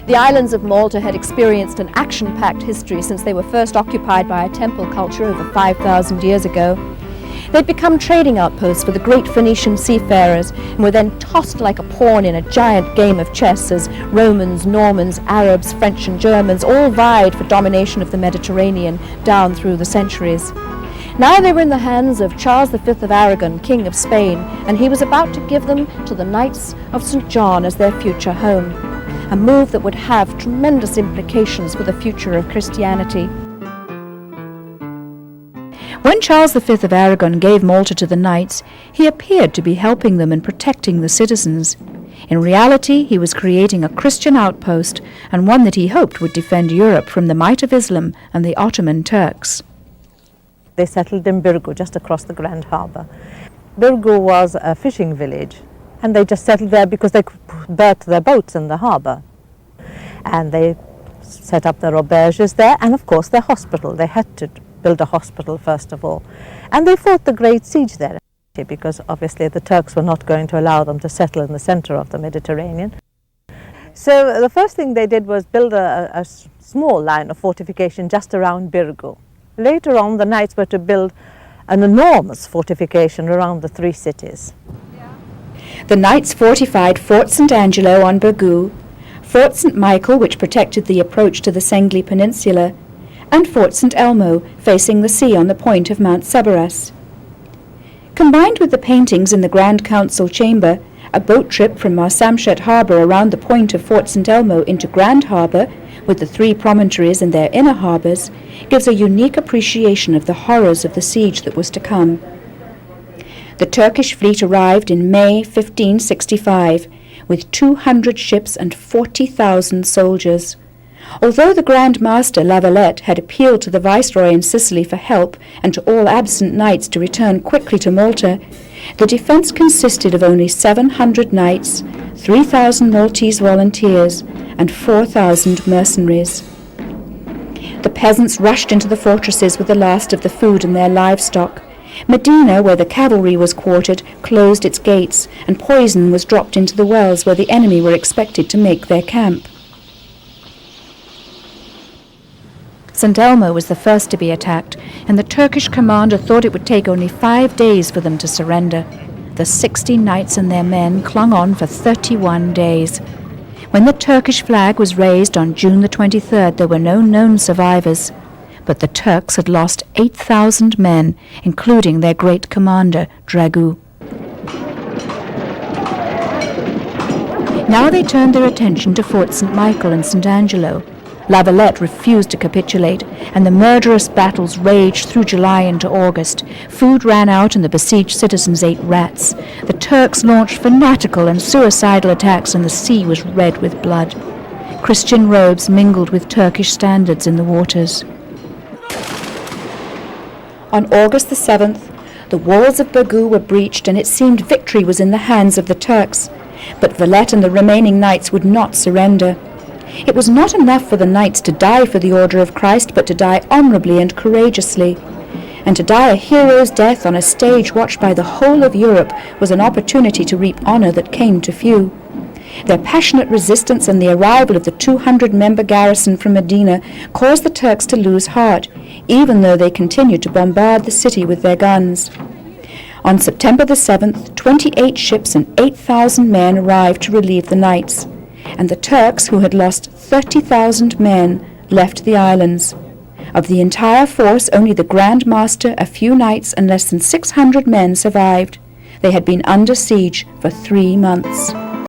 The islands of Malta had experienced an action-packed history since they were first occupied by a temple culture over 5,000 years ago. They'd become trading outposts for the great Phoenician seafarers and were then tossed like a pawn in a giant game of chess as Romans, Normans, Arabs, French and Germans all vied for domination of the Mediterranean down through the centuries. Now they were in the hands of Charles V of Aragon, King of Spain, and he was about to give them to the Knights of St. John as their future home, a move that would have tremendous implications for the future of Christianity. When Charles V of Aragon gave Malta to the Knights, he appeared to be helping them and protecting the citizens. In reality, he was creating a Christian outpost and one that he hoped would defend Europe from the might of Islam and the Ottoman Turks. They settled in Birgu, just across the Grand Harbour. Birgu was a fishing village, and they just settled there because they could berth their boats in the harbour. And they set up their auberges there, and of course their hospital. They had to build a hospital first of all. And they fought the Great Siege there, because obviously the Turks were not going to allow them to settle in the centre of the Mediterranean. So the first thing they did was build a small line of fortification just around Birgu. Later on, the Knights were to build an enormous fortification around the three cities. The Knights fortified Fort Sant'Angelo on Birgu, Fort St. Michael, which protected the approach to the Sengli Peninsula, and Fort St. Elmo, facing the sea on the point of Mount Sebaras. Combined with the paintings in the Grand Council chamber, a boat trip from Marsamxett Harbour around the point of Fort St. Elmo into Grand Harbour, with the three promontories and their inner harbours, gives a unique appreciation of the horrors of the siege that was to come. The Turkish fleet arrived in May 1565, with 200 ships and 40,000 soldiers. Although the Grand Master La Valette had appealed to the Viceroy in Sicily for help and to all absent knights to return quickly to Malta, the defence consisted of only 700 knights, 3,000 Maltese volunteers, and 4,000 mercenaries. The peasants rushed into the fortresses with the last of the food and their livestock. Medina, where the cavalry was quartered, closed its gates, and poison was dropped into the wells where the enemy were expected to make their camp. St. Elmo was the first to be attacked, and the Turkish commander thought it would take only 5 days for them to surrender. The 60 knights and their men clung on for 31 days. When the Turkish flag was raised on June the 23rd, there were no known survivors, but the Turks had lost 8,000 men, including their great commander, Birgu. Now they turned their attention to Fort St. Michael and St. Angelo. La Valette refused to capitulate, and the murderous battles raged through July into August. Food ran out and the besieged citizens ate rats. The Turks launched fanatical and suicidal attacks, and the sea was red with blood. Christian robes mingled with Turkish standards in the waters. On August the 7th, the walls of Birgu were breached, and it seemed victory was in the hands of the Turks. But Valette and the remaining knights would not surrender. It was not enough for the knights to die for the order of Christ, but to die honourably and courageously. And to die a hero's death on a stage watched by the whole of Europe was an opportunity to reap honour that came to few. Their passionate resistance and the arrival of the 200-member garrison from Medina caused the Turks to lose heart, even though they continued to bombard the city with their guns. On September the 7th, 28 ships and 8,000 men arrived to relieve the knights, and the Turks, who had lost 30,000 men, left the islands. Of the entire force, only the Grand Master, a few knights, and less than 600 men survived. They had been under siege for 3 months.